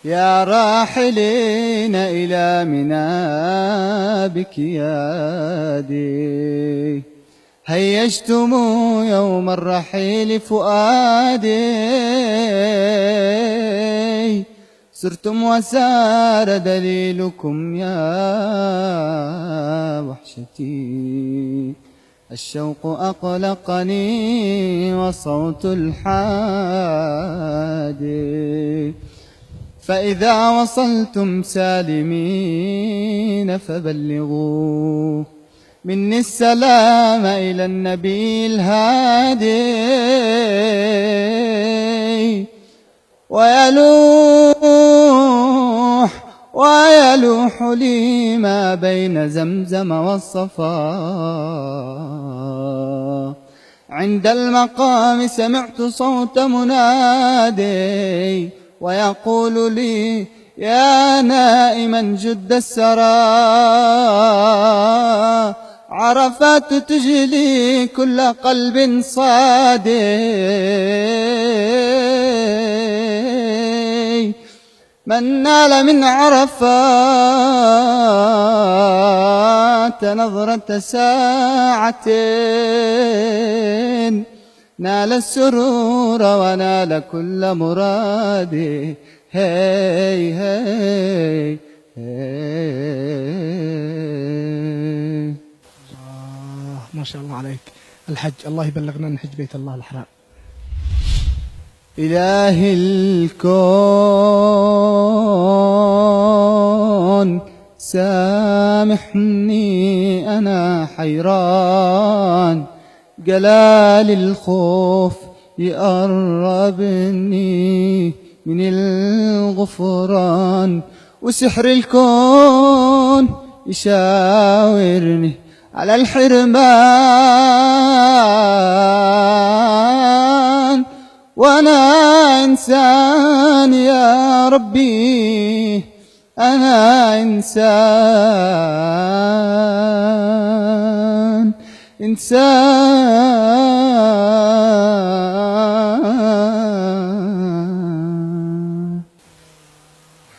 يا راحلين إلى منى بكيادي، هيجتم يوم الرحيل فؤادي، سرتم وسار دليلكم يا وحشتي، الشوق أقلقني وصوت الحادي، فإذا وصلتم سالمين فبلغوا مني السلام إلى النبي الهادي، ويلوح لي ما بين زمزم والصفا، عند المقام سمعت صوت منادي ويقول لي يا نائما جد السرى، عرفات تجلي كل قلب صادي، من نال من عرفات نظرة ساعة نال السرور ونال كل مرادي. هي هي ما شاء الله عليك. الحج، الله يبلغنا نحج بيت الله الحرام. إلهي الكون سامحني أنا حيران، جلال الخوف يقربني من الغفران، وسحر الكون يشاورني على الحرمان، وأنا إنسان يا ربي، أنا إنسان